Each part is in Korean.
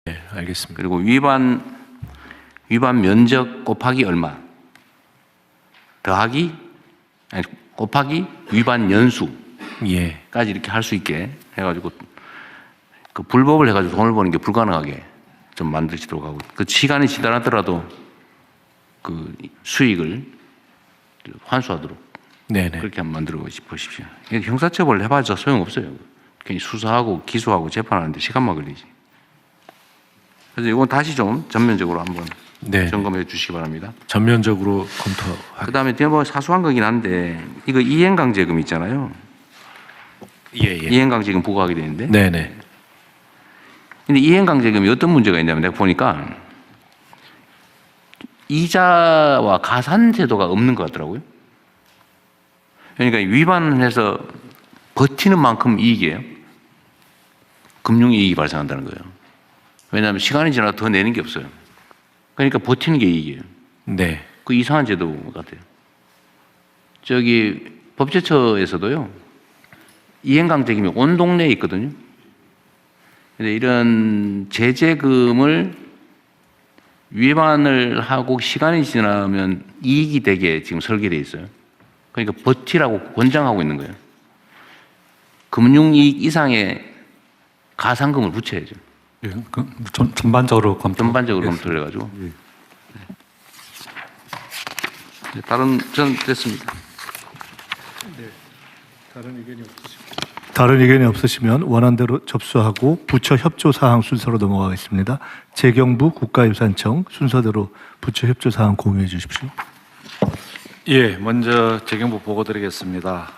네, 알겠습니다. 그리고 위반 면적 곱하기 얼마 더하기 아니 곱하기 위반 연수까지 예. 이렇게 할 수 있게 해가지고 그 불법을 해가지고 돈을 버는 게 불가능하게 좀 만드시도록 하고 그 시간이 지나더라도 그 수익을 환수하도록 네네. 그렇게 한번 만들어 보십시오. 형사처벌을 해봐야 소용없어요. 괜히 수사하고 기소하고 재판하는데 시간만 걸리지. 그래서 이건 다시 좀 전면적으로 한번 네. 점검해 주시기 바랍니다. 전면적으로 검토. 그 다음에 뭐 사소한 거긴 한데 이거 이행강제금 있잖아요. 예예. 이행강제금 부과하게 되는데. 네네. 근데 이행강제금이 어떤 문제가 있냐면 내가 보니까 이자와 가산제도가 없는 것 같더라고요. 그러니까 위반해서 버티는 만큼 이익이에요. 금융이익이 발생한다는 거예요. 왜냐하면 시간이 지나도 더 내는 게 없어요. 그러니까 버티는 게 이익이에요. 네. 그 이상한 제도 같아요. 저기 법제처에서도요. 이행강제금이 온 동네에 있거든요. 근데 이런 제재금을 위반을 하고 시간이 지나면 이익이 되게 지금 설계되어 있어요. 그러니까 버티라고 권장하고 있는 거예요. 금융이익 이상의 가산금을 붙여야죠. 예, 전반적으로 전반적으로 검토를 해가지고. 네. 다른 전 됐습니다. 다른 의견이 없으시면 원안대로 접수하고 부처 협조 사항 순서로 넘어가겠습니다. 재경부 국가유산청 순서대로 부처 협조 사항 공유해 주십시오. 예, 먼저 재경부 보고 드리겠습니다.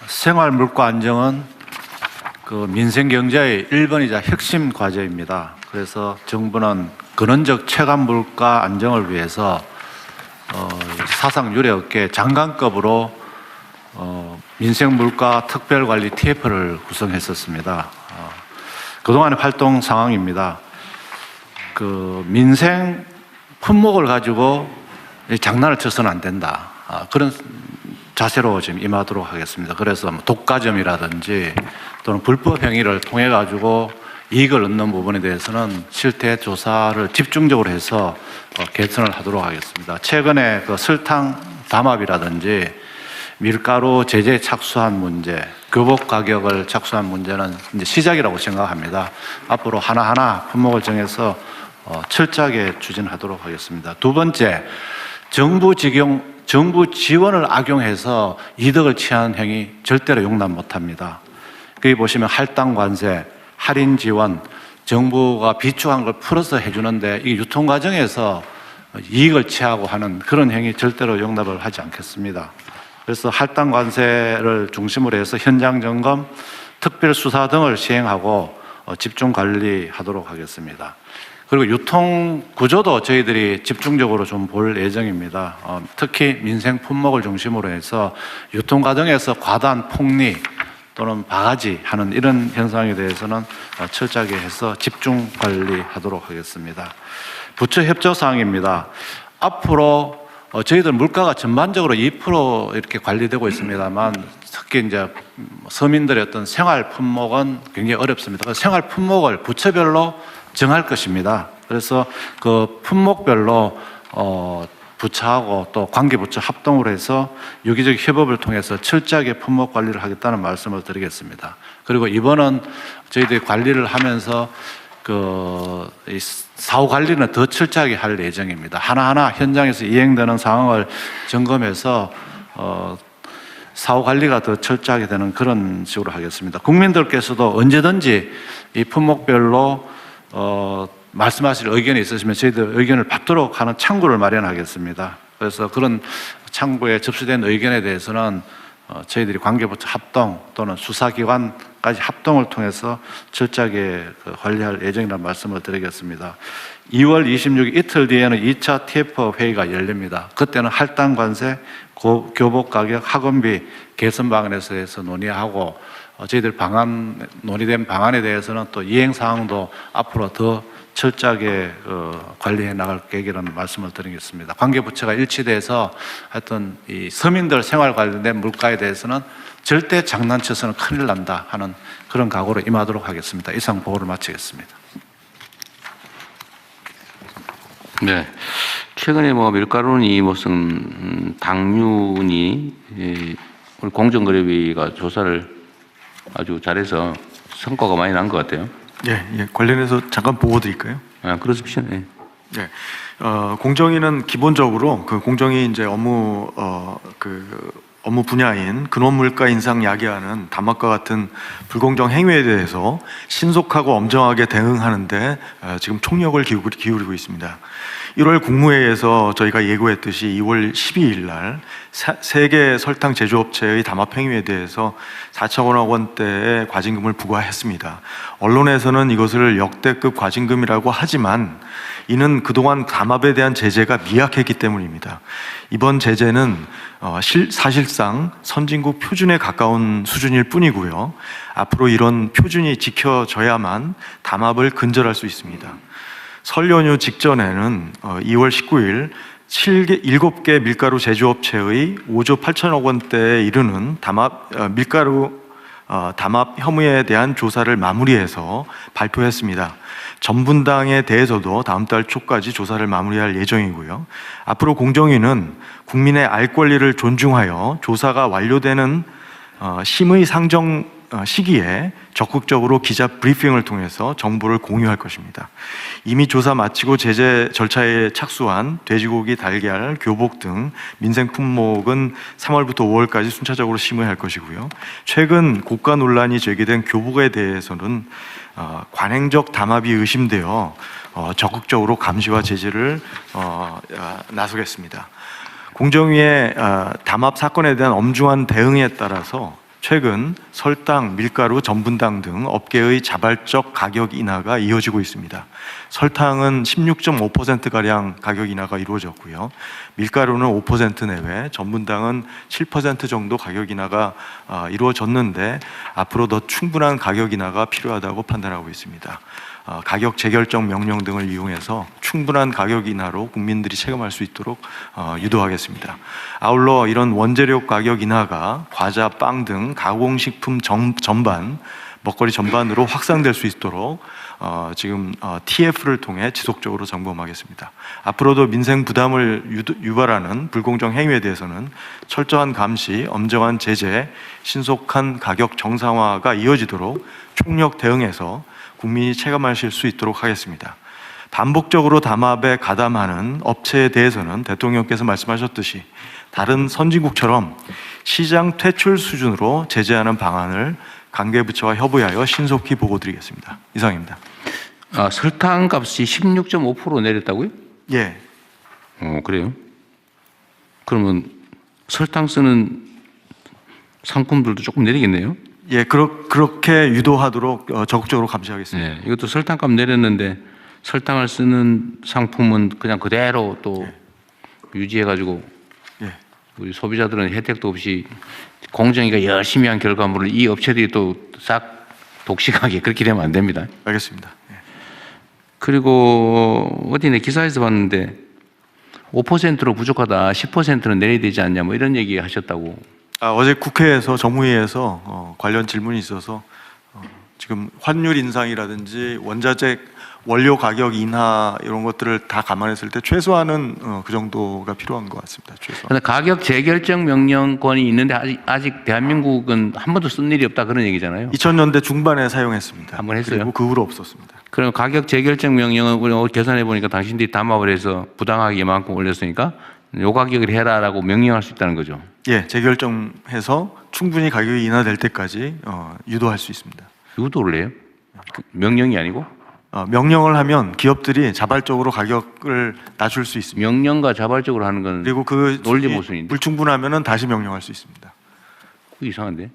생활물가 안정은 그 민생 경제의 1번이자 핵심 과제입니다. 그래서 정부는 근원적 체감 물가 안정을 위해서 사상 유례 없게 장관급으로 민생 물가 특별관리 TF를 구성했었습니다. 그동안의 활동 상황입니다. 그 민생 품목을 가지고 장난을 쳐서는 안 된다. 그런 자세로 지금 임하도록 하겠습니다. 그래서 독과점이라든지 또는 불법 행위를 통해 가지고 이익을 얻는 부분에 대해서는 실태 조사를 집중적으로 해서 개선을 하도록 하겠습니다. 최근에 그 설탕 담합이라든지 밀가루 제재 착수한 문제, 교복 가격을 착수한 문제는 이제 시작이라고 생각합니다. 앞으로 하나하나 품목을 정해서 철저하게 추진하도록 하겠습니다. 두 번째, 정부 지원을 악용해서 이득을 취하는 행위 절대로 용납 못합니다. 거기 보시면 할당 관세, 할인 지원, 정부가 비축한 걸 풀어서 해주는데 이 유통 과정에서 이익을 취하고 하는 그런 행위 절대로 용납을 하지 않겠습니다. 그래서 할당 관세를 중심으로 해서 현장 점검, 특별 수사 등을 시행하고 집중 관리하도록 하겠습니다. 그리고 유통 구조도 저희들이 집중적으로 좀 볼 예정입니다. 특히 민생 품목을 중심으로 해서 유통 과정에서 과다한 폭리 또는 바가지 하는 이런 현상에 대해서는 철저하게 해서 집중 관리하도록 하겠습니다. 부처 협조 사항입니다. 앞으로 저희들 물가가 전반적으로 2% 이렇게 관리되고 있습니다만 특히 이제 서민들의 어떤 생활 품목은 굉장히 어렵습니다. 그래서 생활 품목을 부처별로 정할 것입니다. 그래서 그 품목별로 부처하고 또 관계부처 합동으로 해서 유기적 협업을 통해서 철저하게 품목 관리를 하겠다는 말씀을 드리겠습니다. 그리고 이번은 저희들이 관리를 하면서 이 사후 관리는 더 철저하게 할 예정입니다. 하나하나 현장에서 이행되는 상황을 점검해서 사후 관리가 더 철저하게 되는 그런 식으로 하겠습니다. 국민들께서도 언제든지 이 품목별로 말씀하실 의견이 있으시면 저희들 의견을 받도록 하는 창구를 마련하겠습니다. 그래서 그런 창구에 접수된 의견에 대해서는 저희들이 관계부처 합동 또는 수사기관까지 합동을 통해서 철저하게 관리할 예정이라는 말씀을 드리겠습니다. 2월 26일 이틀 뒤에는 2차 TF 회의가 열립니다. 그때는 할당 관세, 교복 가격, 학원비 개선 방안에 대해서 논의하고 저희들 논의된 방안에 대해서는 또 이행 사항도 앞으로 더 철저하게 관리해 나갈 계획이라는 말씀을 드리겠습니다. 관계부처가 일치돼서 하여튼 이 서민들 생활 관련된 물가에 대해서는 절대 장난쳐서는 큰일 난다 하는 그런 각오로 임하도록 하겠습니다. 이상 보고를 마치겠습니다. 네. 최근에 뭐 밀가루니 무슨 당류니 우리 공정거래위가 조사를 아주 잘해서 성과가 많이 난 것 같아요. 예, 예, 관련해서 잠깐 보고 드릴까요? 아, 그렇습니다. 네. 네. 공정위는 기본적으로 그 공정위 이제 업무 업무 분야인 근원 물가 인상 야기하는 담합과 같은 불공정 행위에 대해서 신속하고 엄정하게 대응하는데 지금 총력을 기울이고 있습니다. 1월 국무회의에서 저희가 예고했듯이 2월 12일 날 세계 설탕 제조업체의 담합 행위에 대해서 4천억 원대의 과징금을 부과했습니다. 언론에서는 이것을 역대급 과징금이라고 하지만 이는 그동안 담합에 대한 제재가 미약했기 때문입니다. 이번 제재는 사실상 선진국 표준에 가까운 수준일 뿐이고요. 앞으로 이런 표준이 지켜져야만 담합을 근절할 수 있습니다. 설 연휴 직전에는 2월 19일 7개 밀가루 제조업체의 5조 8천억 원대에 이르는 밀가루 담합 혐의에 대한 조사를 마무리해서 발표했습니다. 전분당에 대해서도 다음 달 초까지 조사를 마무리할 예정이고요. 앞으로 공정위는 국민의 알 권리를 존중하여 조사가 완료되는 심의 상정 시기에 적극적으로 기자 브리핑을 통해서 정보를 공유할 것입니다. 이미 조사 마치고 제재 절차에 착수한 돼지고기, 달걀, 교복 등 민생 품목은 3월부터 5월까지 순차적으로 심의할 것이고요. 최근 고가 논란이 제기된 교복에 대해서는 관행적 담합이 의심되어 적극적으로 감시와 제재를 나서겠습니다. 공정위의 담합 사건에 대한 엄중한 대응에 따라서 최근 설탕, 밀가루, 전분당 등 업계의 자발적 가격 인하가 이어지고 있습니다. 설탕은 16.5%가량 가격 인하가 이루어졌고요. 밀가루는 5% 내외, 전분당은 7% 정도 가격 인하가 이루어졌는데 앞으로 더 충분한 가격 인하가 필요하다고 판단하고 있습니다. 가격 재결정 명령 등을 이용해서 충분한 가격 인하로 국민들이 체감할 수 있도록 유도하겠습니다. 아울러 이런 원재료 가격 인하가 과자, 빵 등 가공식품 전반, 먹거리 전반으로 확산될 수 있도록 지금 TF를 통해 지속적으로 점검하겠습니다. 앞으로도 민생 부담을 유발하는 불공정 행위에 대해서는 철저한 감시, 엄정한 제재, 신속한 가격 정상화가 이어지도록 총력 대응해서 국민이 체감하실 수 있도록 하겠습니다. 반복적으로 담합에 가담하는 업체에 대해서는 대통령께서 말씀하셨듯이 다른 선진국처럼 시장 퇴출 수준으로 제재하는 방안을 관계부처와 협의하여 신속히 보고드리겠습니다. 이상입니다. 설탕 값이 16.5% 내렸다고요? 예. 그래요? 그러면 설탕 쓰는 상품들도 조금 내리겠네요? 예, 그렇게 유도하도록 적극적으로 감시하겠습니다. 네, 이것도 설탕값 내렸는데 설탕을 쓰는 상품은 그냥 그대로 또 유지해가지고 예. 우리 소비자들은 혜택도 없이 공정위가 열심히 한 결과물을 이 업체들이 또 싹 독식하게 그렇게 되면 안 됩니다. 알겠습니다. 예. 그리고 어디 내 기사에서 봤는데 5%로 부족하다, 10%는 내려야 되지 않냐 뭐 이런 얘기 하셨다고. 어제 국회에서 정무위에서 관련 질문이 있어서 지금 환율 인상이라든지 원자재 원료 가격 인하 이런 것들을 다 감안했을 때 최소한은 그 정도가 필요한 것 같습니다. 최소한. 그런데 가격 재결정 명령권이 있는데 아직 대한민국은 한 번도 쓴 일이 없다 그런 얘기잖아요. 2000년대 중반에 사용했습니다. 한번 했어요? 그리고 그 후로 없었습니다. 그럼 가격 재결정 명령은 우리 계산해 보니까 당신들이 담합을 해서 부당하게 이만큼 올렸으니까 요 가격을 해라라고 명령할 수 있다는 거죠. 예, 재결정해서 충분히 가격이 인하될 때까지 유도할 수 있습니다. 유도를 해요? 명령이 아니고? 명령을 하면 기업들이 자발적으로 가격을 낮출 수 있습니다. 명령과 자발적으로 하는 건 그리고 그 논리 모순인데. 불충분하면은 다시 명령할 수 있습니다. 그거 이상한데?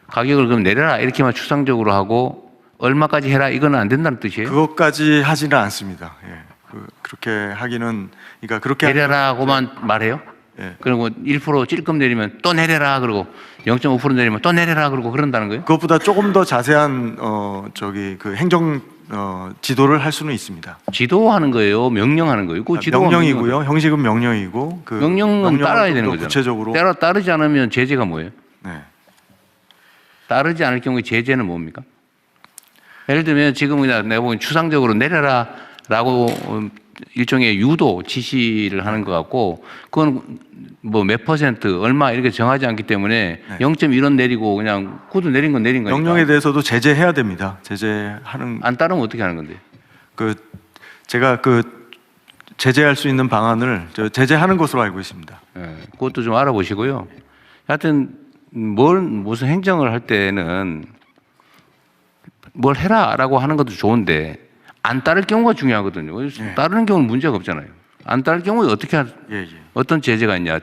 가격을 그럼 내려라 이렇게만 추상적으로 하고 얼마까지 해라 이거는 안 된다는 뜻이에요? 그것까지 하지는 않습니다. 예. 그렇게 하기는 그러니까 그렇게 내려라고만 말해요? 예. 그리고 1% 찔끔 내리면 또 내려라 그러고 0.5% 내리면 또 내려라 그러고 그런다는 거예요? 그것보다 조금 더 자세한 그 행정 지도를 할 수는 있습니다. 지도하는 거예요? 명령하는 거예요? 그 지도가 명령이고요. 형식은 명령이고 그 명령은 명령을 따라야 좀 되는 더 거잖아요. 구체적으로 따르지 않으면 제재가 뭐예요? 네. 따르지 않을 경우에 제재는 뭡니까? 예를 들면 지금 그냥 내가 보기엔 추상적으로 내려라라고 일종의 유도 지시를 하는 것 같고 그건 뭐 몇 퍼센트 얼마 이렇게 정하지 않기 때문에 0.1원 내리고 그냥 구두 내린 건 내린 거니까. 명령에 대해서도 제재해야 됩니다. 제재하는 안 따르면 어떻게 하는 건데? 제가 제재할 수 있는 방안을 제재하는 것으로 알고 있습니다. 예, 그것도 좀 알아보시고요. 하여튼 무슨 행정을 할 때는 뭘 해라라고 하는 것도 좋은데 안 따를 경우가 중요하거든요. 따르는 경우는 문제가 없잖아요. 안 따를 경우에 어떤 제재가 있냐?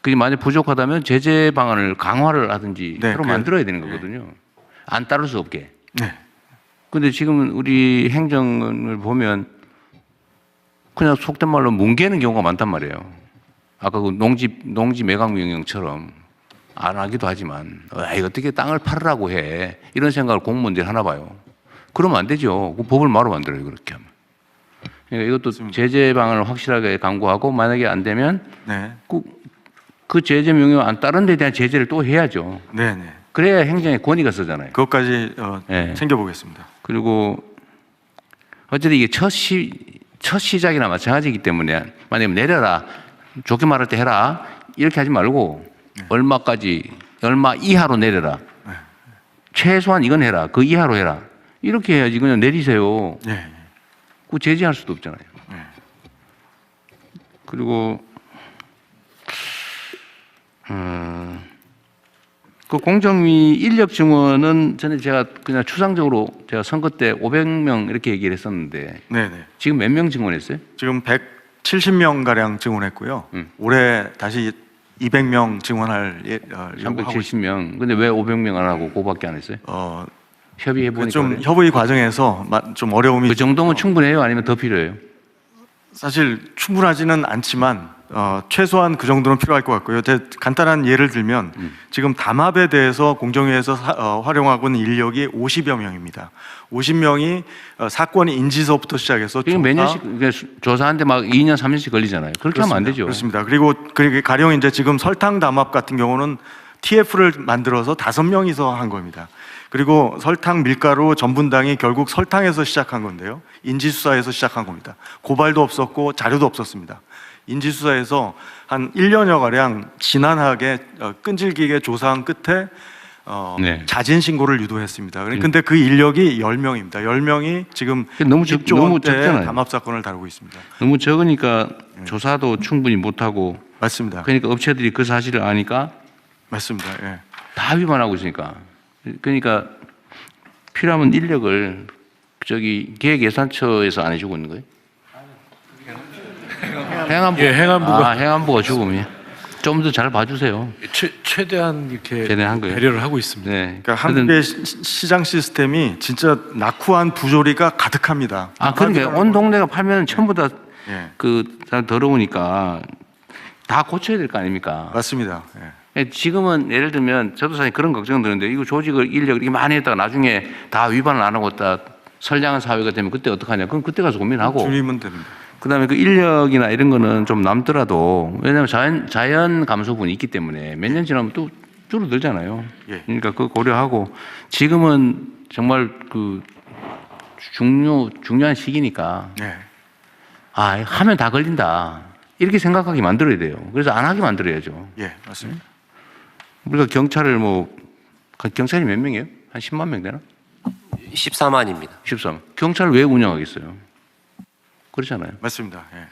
그게 만약 부족하다면 제재 방안을 강화를 하든지 새로 만들어야 되는 거거든요. 안 따를 수 없게. 네. 근데 지금 우리 행정을 보면 그냥 속된 말로 뭉개는 경우가 많단 말이에요. 아까 그 농지 매각 명령처럼 안 하기도 하지만 이거 어떻게 땅을 팔으라고 해 이런 생각을 공무원들이 하나 봐요. 그러면 안 되죠. 그 법을 마로 만들어요. 그렇게 하면. 그러니까 이것도 제재 방안을 확실하게 강구하고 만약에 안 되면 그 제재 명령 안 따른 데 대한 제재를 또 해야죠. 네. 그래야 행정의 권위가 서잖아요. 그것까지 네. 챙겨보겠습니다. 그리고 어쨌든 이게 첫 시작이나 마찬가지이기 때문에 만약에 내려라 좋게 말할 때 해라 이렇게 하지 말고 얼마 이하로 내려라 최소한 이건 해라 그 이하로 해라 이렇게 해야지 그냥 내리세요. 네. 그 제재할 수도 없잖아요. 네. 그리고 그 공정위 인력 증원은 전에 제가 그냥 추상적으로 제가 선거 때 500명 이렇게 얘기를 했었는데 지금 몇 명 증원했어요? 지금 170명 가량 증원했고요. 올해 다시 200명 증원할 예정하고 370명. 근데 왜 500명 안 하고 그거밖에 안 했어요? 협의해 보니까 좀 협의 과정에서 좀 어려움이 그 정도면 충분해요? 아니면 더 필요해요? 사실 충분하지는 않지만 최소한 그 정도는 필요할 것 같고요. 간단한 예를 들면 지금 담합에 대해서 공정위에서 활용하고 있는 인력이 50여 명입니다. 50명이 사건 인지서부터 시작해서 지금 몇 년씩 조사하는데 막 2년, 3년씩 걸리잖아요. 그렇게 하면 안 되죠. 그렇습니다. 그리고 가령 이제 지금 설탕 담합 같은 경우는 TF를 만들어서 5명이서 한 겁니다. 그리고 설탕, 밀가루, 전분당이 결국 설탕에서 시작한 건데요. 인지수사에서 시작한 겁니다. 고발도 없었고 자료도 없었습니다. 인지수사에서 한 1년여 가량 지난하게 끈질기게 조사한 끝에 자진 신고를 유도했습니다. 근데 그 인력이 10명입니다. 10명이 지금 너무 10조 적잖아요. 원대 담합 사건을 다루고 있습니다. 너무 적으니까 조사도 충분히 못 하고 맞습니다. 그러니까 업체들이 그 사실을 아니까 맞습니다. 예. 다 위반하고 있으니까. 그러니까 필요하면 인력을 기획예산처에서 안 해주고 있는 거예요? 행안부. 행안부가 행안부가 죽으면 좀 더 잘 봐주세요. 최대한 이렇게 최대한 거예요. 배려를 하고 있습니다. 네. 그러니까 한국의 시장 시스템이 진짜 낙후한 부조리가 가득합니다. 그러니까 온 동네가 팔면 전부 다 예. 더러우니까 다 고쳐야 될 거 아닙니까? 맞습니다. 예. 지금은 예를 들면 저도 사실 그런 걱정 드는데 이거 조직을 인력을 이렇게 많이 했다가 나중에 다 위반을 안 하고 있다 선량한 사회가 되면 그때 어떡하냐? 그럼 그때 가서 고민하고. 줄이면 됩니다. 그다음에 그 인력이나 이런 거는 좀 남더라도 왜냐하면 자연 감소분이 있기 때문에 몇 년 지나면 또 줄어들잖아요. 예. 그러니까 그거 고려하고 지금은 정말 그 중요한 시기니까 네. 하면 다 걸린다 이렇게 생각하게 만들어야 돼요. 그래서 안 하게 만들어야죠. 예, 맞습니다. 우리가 경찰을 경찰이 몇 명이에요? 한 10만 명 되나? 14만입니다. 13. 경찰을 왜 운영하겠어요? 그렇잖아요. 맞습니다. 예.